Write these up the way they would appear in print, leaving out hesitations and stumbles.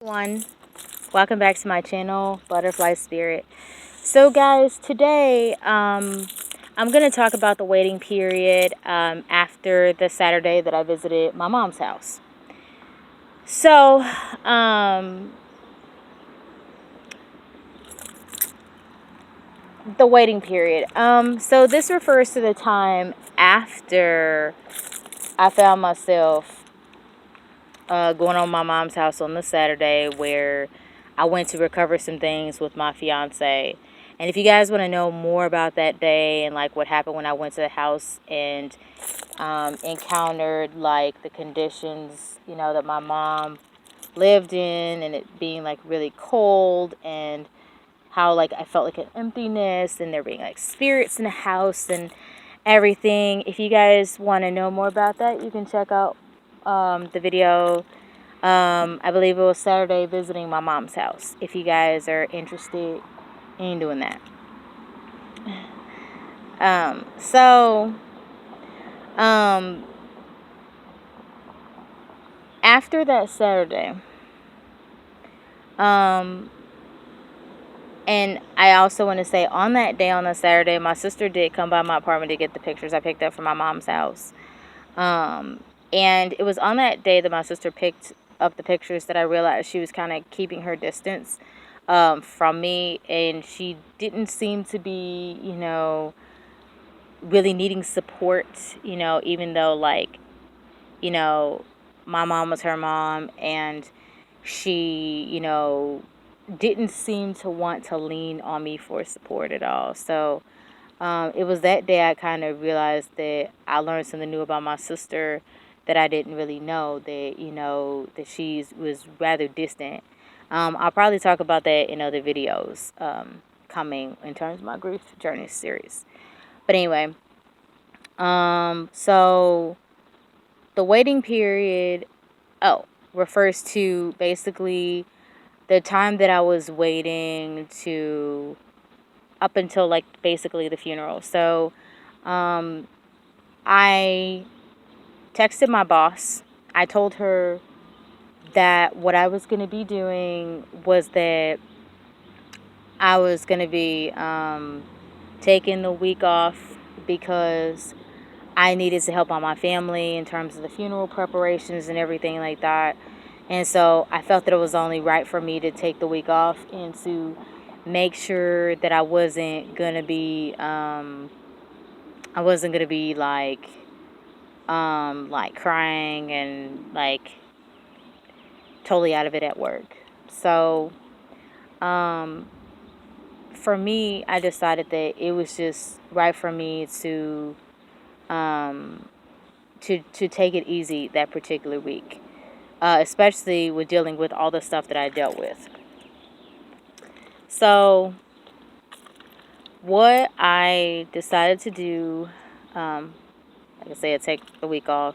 Everyone, welcome back to my channel, Butterfly Spirit. So guys, today I'm going to talk about the waiting period after the Saturday that I visited my mom's house. So the waiting period. So this refers to the time after I found myself going on my mom's house on the Saturday, where I went to recover some things with my fiance. And if you guys want to know more about that day and like what happened when I went to the house and encountered like the conditions, that my mom lived in, and it being like really cold, and how like I felt like an emptiness, and there being like spirits in the house and everything. If you guys want to know more about that, you can check out the video. I believe it was Saturday, visiting my mom's house, if you guys are interested in doing that. So after that Saturday, and I also want to say, on that day, on a Saturday, my sister did come by my apartment to get the pictures I picked up from my mom's house. And it was on that day that my sister picked up the pictures that I realized she was kind of keeping her distance from me, and she didn't seem to be, really needing support, even though, like, my mom was her mom, and she, didn't seem to want to lean on me for support at all. So it was that day I kind of realized that I learned something new about my sister that I didn't really know, that, that she was rather distant. I'll probably talk about that in other videos coming in terms of my grief journey series. But anyway, so the waiting period, refers to basically the time that I was waiting to, up until like basically the funeral. So I texted my boss. I told her that what I was going to be doing was that I was going to be taking the week off because I needed to help out my family in terms of the funeral preparations and everything like that. And so I felt that it was only right for me to take the week off and to make sure that I wasn't going to be like crying and like totally out of it at work. So for me, I decided that it was just right for me to take it easy that particular week, especially with dealing with all the stuff that I dealt with. So what I decided to do, like I said, take the week off.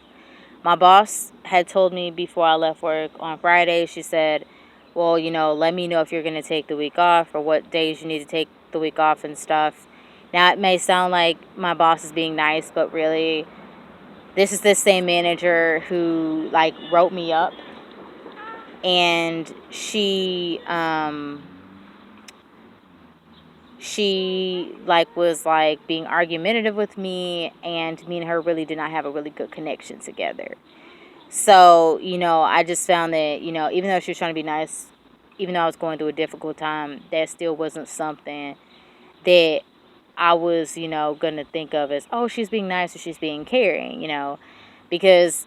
My boss had told me before I left work on Friday, she said, well, let me know if you're going to take the week off or what days you need to take the week off and stuff. Now, it may sound like my boss is being nice, but really, this is the same manager who, like, wrote me up. And she like was like being argumentative with me, and me and her really did not have a really good connection together. So, I just found that, even though she was trying to be nice, even though I was going through a difficult time, that still wasn't something that I was, going to think of as, oh, she's being nice or she's being caring, because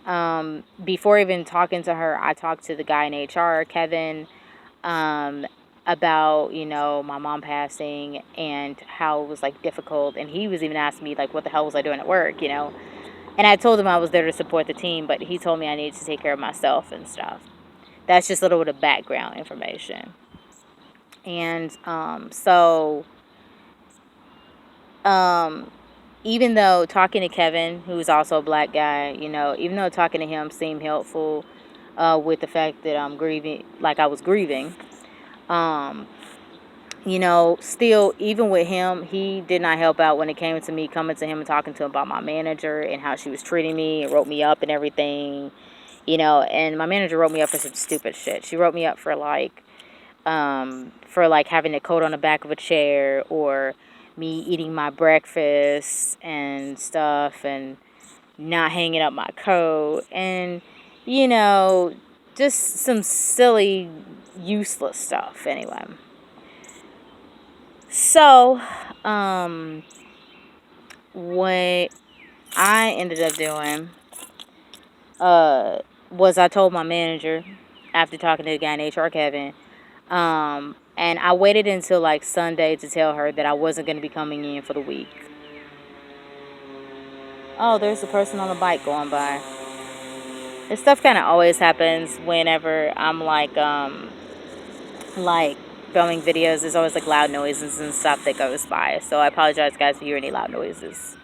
before even talking to her, I talked to the guy in HR, Kevin, about, my mom passing and how it was like difficult. And he was even asking me like, what the hell was I doing at work, And I told him I was there to support the team, but he told me I needed to take care of myself and stuff. That's just a little bit of background information. And even though talking to Kevin, who's also a black guy, even though talking to him seemed helpful with the fact that I'm grieving, like I was grieving, still, even with him, he did not help out when it came to me coming to him and talking to him about my manager and how she was treating me and wrote me up and everything. And my manager wrote me up for some stupid shit. She wrote me up for like having a coat on the back of a chair, or me eating my breakfast and stuff, and not hanging up my coat, and you know just some silly useless stuff. Anyway, so what I ended up doing was I told my manager, after talking to the guy in HR, Kevin, and I waited until like Sunday to tell her that I wasn't going to be coming in for the week. Oh, there's a person on a bike going by. This stuff kind of always happens whenever I'm like filming videos. There's always like loud noises and stuff that goes by. So I apologize, guys, if you hear any loud noises.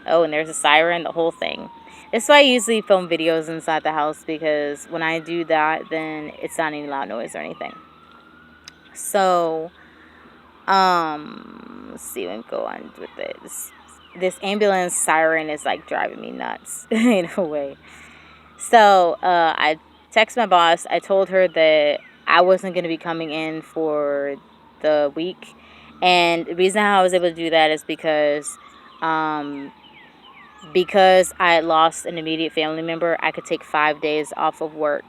Oh, and there's a siren, the whole thing. That's why I usually film videos inside the house, because when I do that, then it's not any loud noise or anything. So, let's see what go on with this. This ambulance siren is like driving me nuts in a way. So, I texted my boss. I told her that I wasn't going to be coming in for the week. And the reason how I was able to do that is because I had lost an immediate family member, I could take 5 days off of work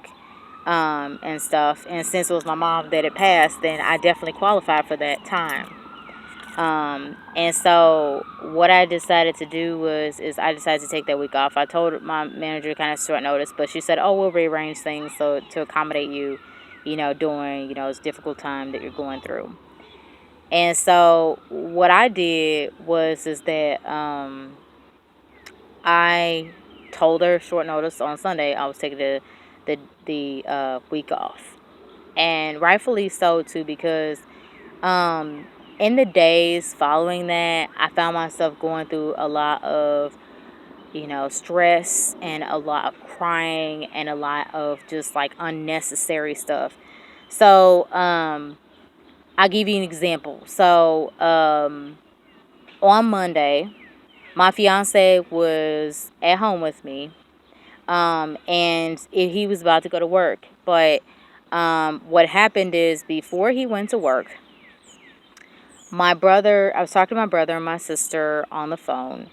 and stuff. And since it was my mom that had passed, then I definitely qualified for that time. And so what I decided to do is I decided to take that week off. I told my manager kind of short notice, but she said, "Oh, we'll rearrange things so to accommodate you, during this difficult time that you're going through." And so what I did is that I told her short notice on Sunday I was taking the week off, and rightfully so too, because in the days following that, I found myself going through a lot of stress, and a lot of crying, and a lot of just like unnecessary stuff. So I'll give you an example. So on Monday, my fiance was at home with me, and he was about to go to work. But what happened is, before he went to work, I was talking to my brother and my sister on the phone,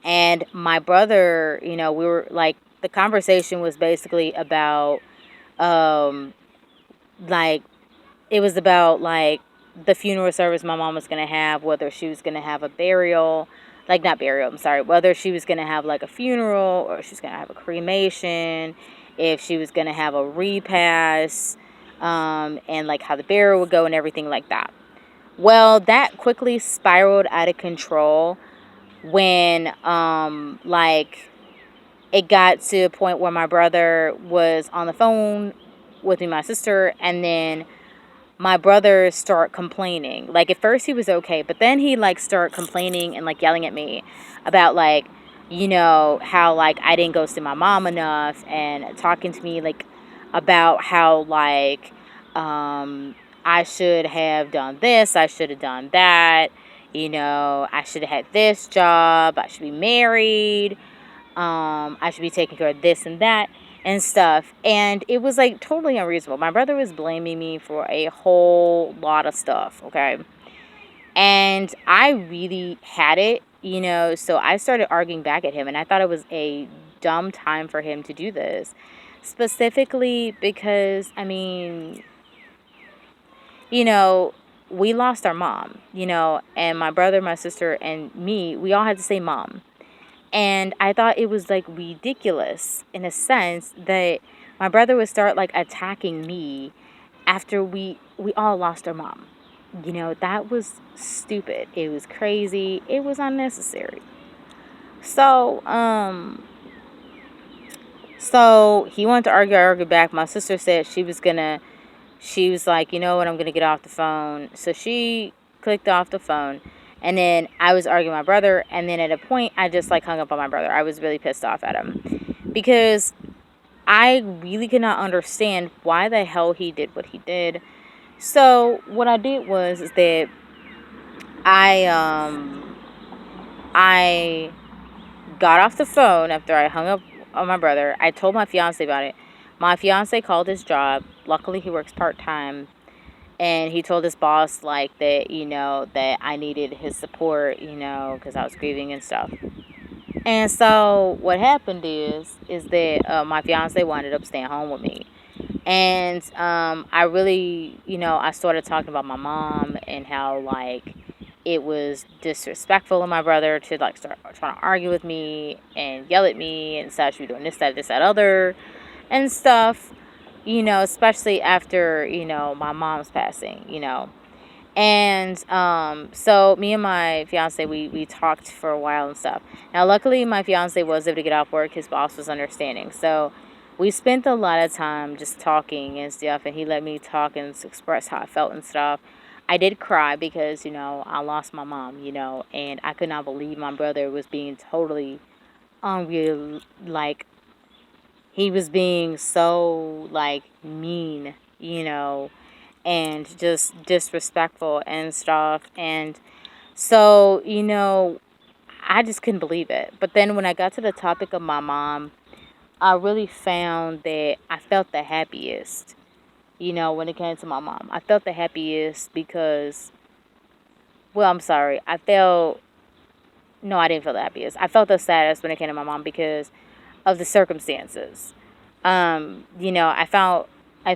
and my brother, we were like, the conversation was basically about, like, it was about like the funeral service my mom was going to have, whether she was going to have a burial, like not burial, I'm sorry, whether she was going to have like a funeral, or she was going to have a cremation, if she was going to have a repast, and like how the burial would go and everything like that. Well, that quickly spiraled out of control when like it got to a point where my brother was on the phone with me and my sister, and then my brother start complaining. Like, at first he was okay, but then he like start complaining and like yelling at me about like, how like I didn't go see my mom enough, and talking to me like about how like I should have done this, I should have done that, I should have had this job, I should be married, I should be taking care of this and that and stuff. And it was like totally unreasonable. My brother was blaming me for a whole lot of stuff, okay? And I really had it, so I started arguing back at him, and I thought it was a dumb time for him to do this. Specifically because, I mean, we lost our mom, and my brother, my sister, and me, we all had the same mom. And I thought it was like ridiculous, in a sense, that my brother would start like attacking me after we all lost our mom. That was stupid. It was crazy. It was unnecessary. So he wanted to argue. I argued back. My sister said she was like, you know what, I'm gonna get off the phone. So she clicked off the phone. And then I was arguing with my brother, and then at a point, I just like hung up on my brother. I was really pissed off at him, because I really could not understand why the hell he did what he did. So what I did is that I got off the phone after I hung up my brother. I told my fiance about it. My fiance called his job. Luckily, he works part-time. And he told his boss, like, that, that I needed his support, because I was grieving and stuff. And so what happened is that my fiance wound up staying home with me. And I really, I started talking about my mom and how, like, it was disrespectful of my brother to, like, start trying to argue with me and yell at me and such. We doing this, that, other, and stuff, especially after, my mom's passing, And so me and my fiance, we talked for a while and stuff. Now, luckily, my fiance was able to get off work. His boss was understanding. So we spent a lot of time just talking and stuff, and he let me talk and express how I felt and stuff. I did cry because, I lost my mom, and I could not believe my brother was being totally unreal. Like, he was being so, like, mean, and just disrespectful and stuff. And so, I just couldn't believe it. But then when I got to the topic of my mom, I really found that I felt the happiest, when it came to my mom. I felt the happiest because, well, I'm sorry. No, I didn't feel the happiest. I felt the saddest when it came to my mom because of the circumstances. I felt, I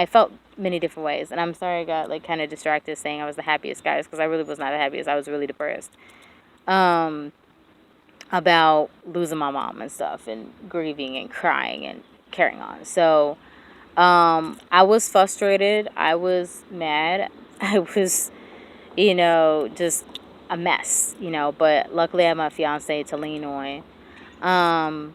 felt many different ways. And I'm sorry I got, like, kind of distracted saying I was the happiest, guys, because I really was not the happiest. I was really depressed. Um, about losing my mom and stuff and grieving and crying and carrying on. So, I was frustrated. I was mad. I was, just a mess, but luckily I have my fiance to lean on. Um,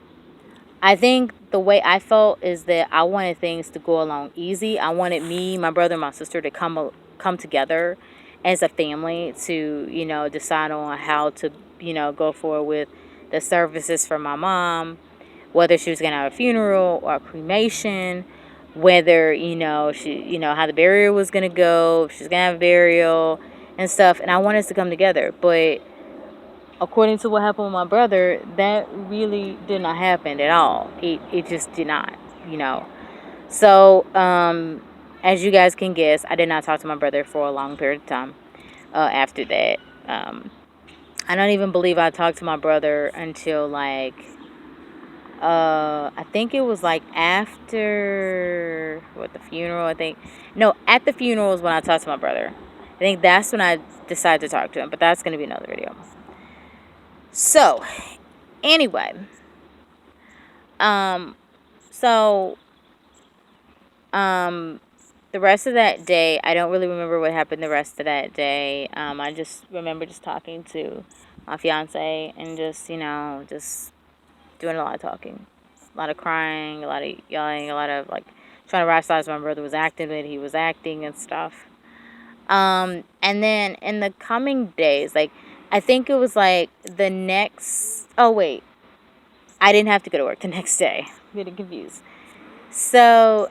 I think the way I felt is that I wanted things to go along easy. I wanted me, my brother, and my sister to come together as a family to, decide on how to, go forward with the services for my mom, whether she was going to have a funeral or a cremation, whether, how the burial was going to go, if she was going to have a burial and stuff. And I wanted us to come together. But according to what happened with my brother, that really did not happen at all. It just did not, you know. So, as you guys can guess, I did not talk to my brother for a long period of time after that. I don't even believe I talked to my brother until, like, I think it was like after what, the funeral. I think, no, at the funeral is when I talked to my brother. I think that's when I decided to talk to him, but that's going to be another video. So, anyway, um, so, the rest of that day, I don't really remember what happened the rest of that day. I just remember just talking to my fiance and just, just doing a lot of talking, a lot of crying, a lot of yelling, a lot of, like, trying to rationalize my brother was acting when he was acting and stuff. And then in the coming days, like, I think it was like the next, oh wait, I didn't have to go to work the next day. I'm getting confused. So,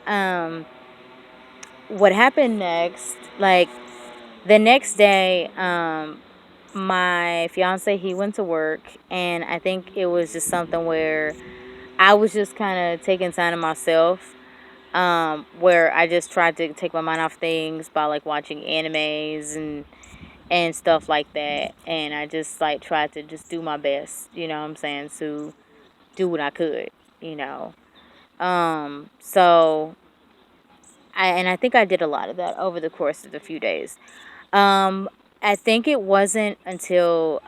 what happened next, like, the next day, my fiance, he went to work, and I think it was just something where I was just kind of taking time to myself, where I just tried to take my mind off things by, like, watching animes and stuff like that, and I just, like, tried to just do my best, you know what I'm saying, to do what I could, you know. So I think I did a lot of that over the course of the few days. Um, I think it wasn't until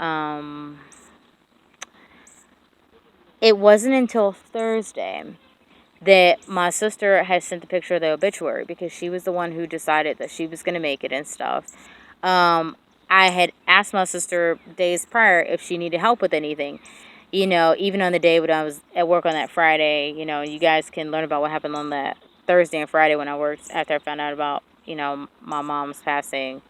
Thursday that my sister had sent the picture of the obituary because she was the one who decided that she was going to make it and stuff. Um, I had asked my sister days prior if she needed help with anything. Even on the day when I was at work on that Friday, you guys can learn about what happened on that Thursday and Friday when I worked after I found out about, my mom's passing,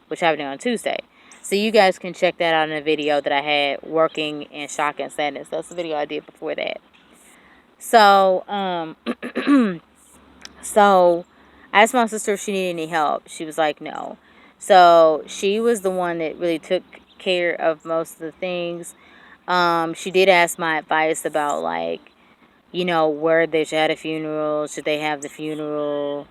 which happened on Tuesday. So you guys can check that out in a video that I had working in shock and sadness. That's the video I did before that. So, so I asked my sister if she needed any help. She was like, no. So she was the one that really took care of most of the things. She did ask my advice about, like, where they should have a funeral. Should they have the funeral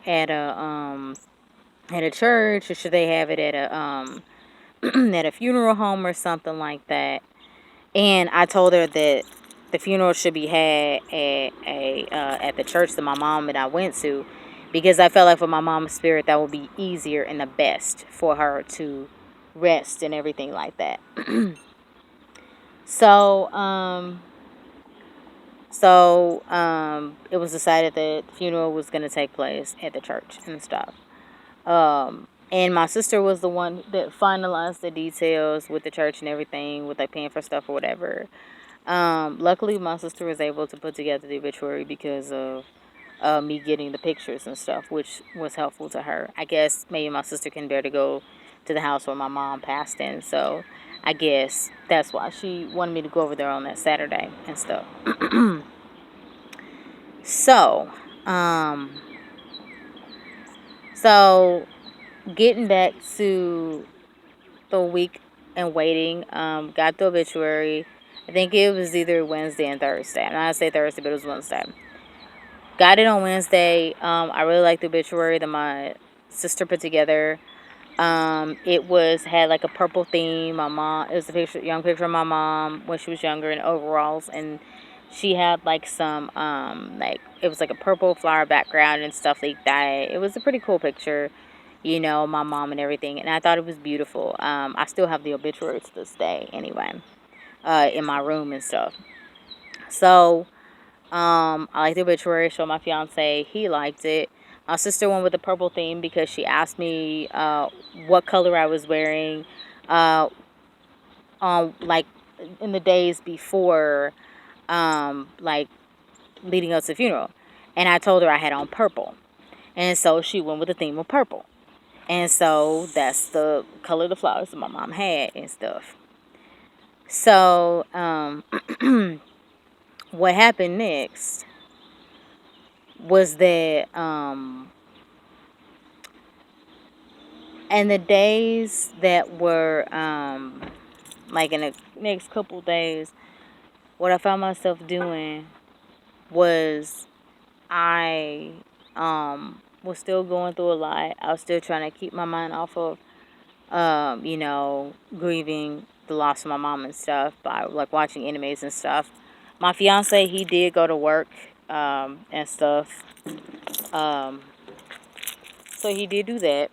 at a church, or should they have it at a at a funeral home or something like that? And I told her that the funeral should be had at the church that my mom and I went to, because I felt like for my mom's spirit that would be easier and the best for her to rest and everything like that. So, it was decided that the funeral was going to take place at the church and stuff. And my sister was the one that finalized the details with the church and everything, with like paying for stuff or whatever. Luckily, my sister was able to put together the obituary because of me getting the pictures and stuff, which was helpful to her. I guess maybe my sister can bear to go to the house where my mom passed in, so I guess that's why she wanted me to go over there on that Saturday and stuff. So, so getting back to the week and waiting, got the obituary. I think it was either Wednesday and Thursday. I'm not gonna say Thursday, but it was Wednesday. Got it on Wednesday. I really liked the obituary that my sister put together. It had like a purple theme. My mom, it was a young picture of my mom when she was younger in overalls, and she had like some, like, it was like a purple flower background and stuff like that. It was a pretty cool picture, my mom and everything, and I thought it was beautiful. I still have the obituary to this day anyway, in my room and stuff. So, I like the obituary. Showed my fiance. He liked it. My sister went with the purple theme because she asked me what color I was wearing, like in the days before, like leading up to the funeral, and I told her I had on purple, and so she went with the theme of purple, and so that's the color of the flowers that my mom had and stuff. So, what happened next was that, and the days that were, like in the next couple days, what I found myself doing was I, was still going through a lot. I was still trying to keep my mind off of, grieving the loss of my mom and stuff by like watching animes and stuff. My fiance, he did go to work, and stuff. Um, so he did do that.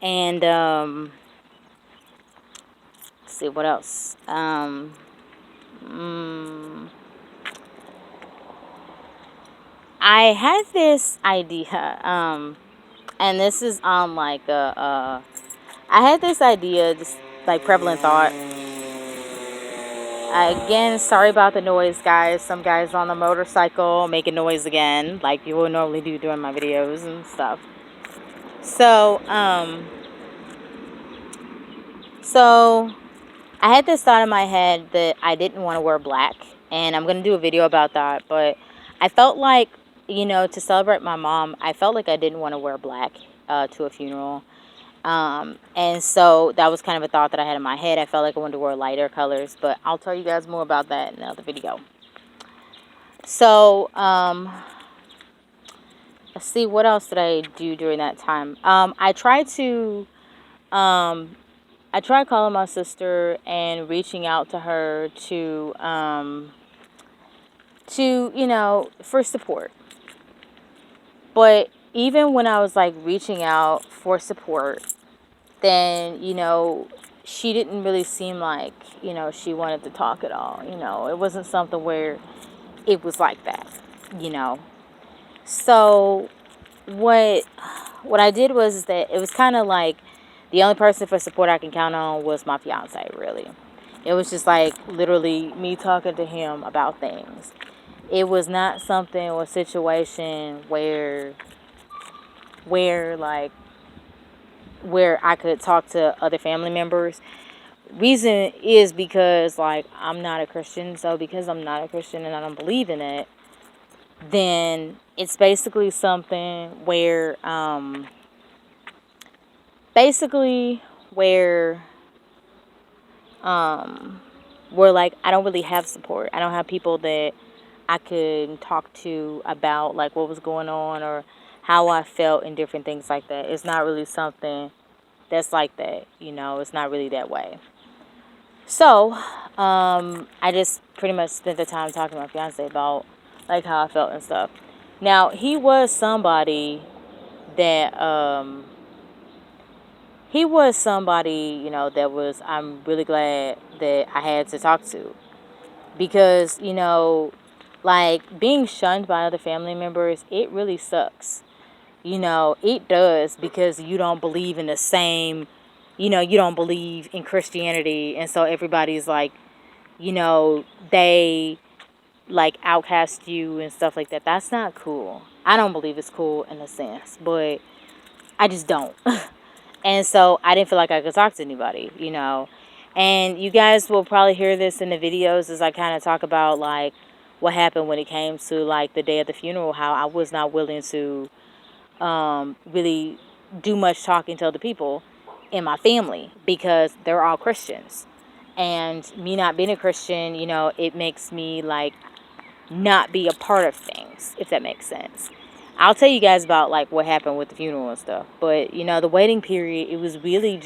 And let's see what else. Mm, I had this idea, and this is on like I had this idea, this like prevalent thought. Again, sorry about the noise, guys. Some guys on the motorcycle making noise again, like you would normally do during my videos and stuff. So, so I had this thought in my head that I didn't want to wear black, and I'm gonna do a video about that. But I felt like, to celebrate my mom, I felt like I didn't want to wear black to a funeral. And so that was kind of a thought that I had in my head. I felt like I wanted to wear lighter colors, but I'll tell you guys more about that in another video. So, let's see, what else did I do during that time? I tried calling my sister and reaching out to her for support. But even when I was like reaching out for support, then, she didn't really seem like, she wanted to talk at all. It wasn't something where it was like that, you know. So what I did was that it was kind of like the only person for support I can count on was my fiance, really. It was just like literally me talking to him about things. It was not something or situation where like where I could talk to other family members. Reason is because like I'm not a Christian, so because I'm not a Christian and I don't believe in it, then it's basically something where basically where where like I don't really have support. I don't have people that I could talk to about like what was going on or how I felt and different things like that. It's not really something that's like that, it's not really that way. So, I just pretty much spent the time talking to my fiance about like how I felt and stuff. Now, that he was somebody, that was I'm really glad that I had to talk to because, like being shunned by other family members, it really sucks. It does because you don't believe in the same, you don't believe in Christianity. And so everybody's like, they like outcast you and stuff like that. That's not cool. I don't believe it's cool in a sense, but I just don't. And so I didn't feel like I could talk to anybody. And you guys will probably hear this in the videos as I kind of talk about like what happened when it came to like the day of the funeral, how I was not willing to really do much talking to other people in my family because they're all Christians. And me not being a Christian, it makes me like not be a part of things, if that makes sense. I'll tell you guys about like what happened with the funeral and stuff. But the waiting period, it was really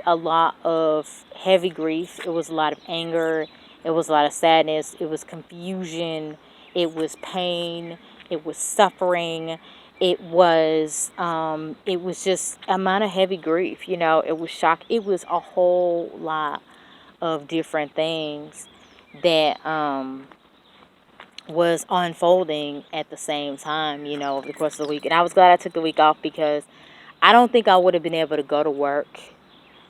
a lot of heavy grief. It was a lot of anger. It was a lot of sadness. It was confusion. It was pain. It was suffering. It was just amount of heavy grief. It was shock. It was a whole lot of different things that was unfolding at the same time, over the course of the week. And I was glad I took the week off because I don't think I would have been able to go to work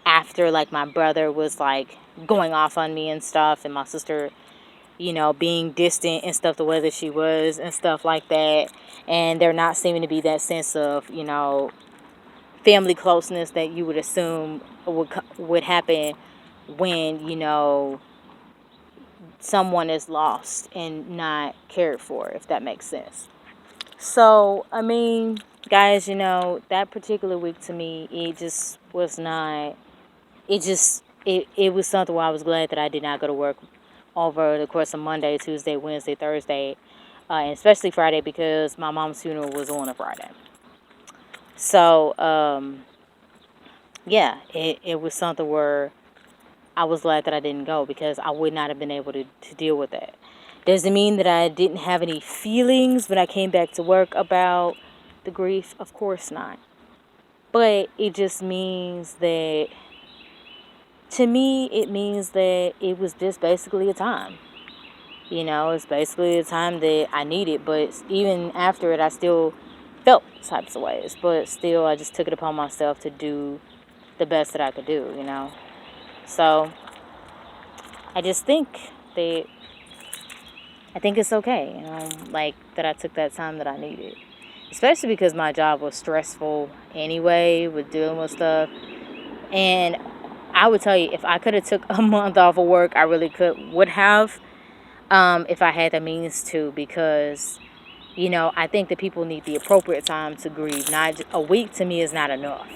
after like my brother was like going off on me and stuff, and my sister, being distant and stuff the way that she was and stuff like that. And there not seeming to be that sense of, family closeness that you would assume would happen when, someone is lost and not cared for, if that makes sense. So, I mean, guys, that particular week to me, it just was not, it was something where I was glad that I did not go to work over the course of Monday, Tuesday, Wednesday, Thursday, and especially Friday because my mom's funeral was on a Friday. So, yeah, it was something where I was glad that I didn't go because I would not have been able to deal with that. Does it mean that I didn't have any feelings when I came back to work about the grief? Of course not. But it just means that, to me, it means that it was just basically a time. It's basically a time that I needed. But even after it, I still felt types of ways. But still, I just took it upon myself to do the best that I could do. So I just think that I think it's okay, like that I took that time that I needed. Especially because my job was stressful anyway with dealing with stuff. And I would tell you, if I could have took a month off of work, I really would have, if I had the means to, because, I think that people need the appropriate time to grieve. Not a week to me is not enough.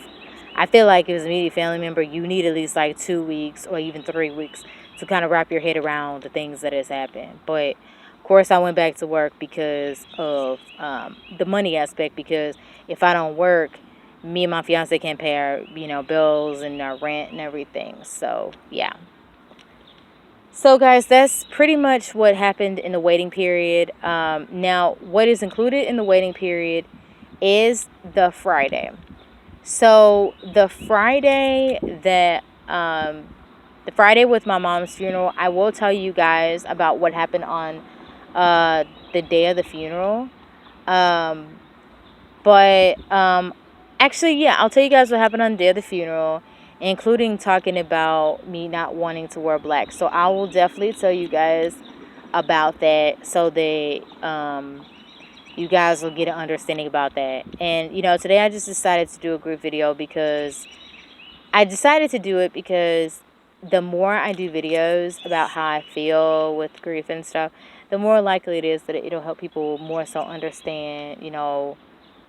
I feel like as an immediate family member, you need at least like 2 weeks or even 3 weeks to kind of wrap your head around the things that has happened. But of course, I went back to work because of the money aspect. Because if I don't work, me and my fiance can't pay our bills and our rent and everything. So yeah. So guys, that's pretty much what happened in the waiting period. Now, what is included in the waiting period is the Friday. So the Friday with my mom's funeral, I will tell you guys about what happened on the day of the funeral. Um, but actually, yeah, I'll tell you guys what happened on the day of the funeral, including talking about me not wanting to wear black. So I will definitely tell you guys about that so that you guys will get an understanding about that. And today I just decided to do a group video because I decided to do it because the more I do videos about how I feel with grief and stuff, the more likely it is that it'll help people more so understand,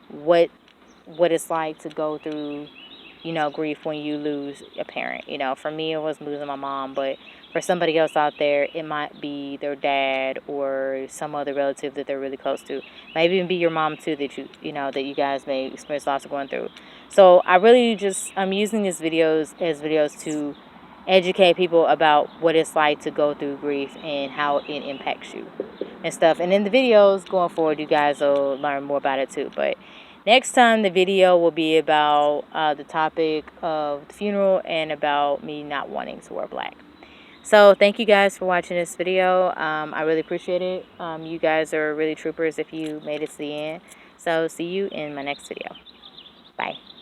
what what it's like to go through, you know, grief when you lose a parent. You know, for me, it was losing my mom, but for somebody else out there, it might be their dad or some other relative that they're really close to. Maybe even be your mom too, that you know, that you guys may experience loss of going through. So I really just, I'm using these videos as videos to educate people about what it's like to go through grief and how it impacts you and stuff. And in the videos going forward, you guys will learn more about it too. But next time, the video will be about the topic of the funeral and about me not wanting to wear black. So thank you guys for watching this video. I really appreciate it. You guys are really troopers if you made it to the end. So see you in my next video. Bye.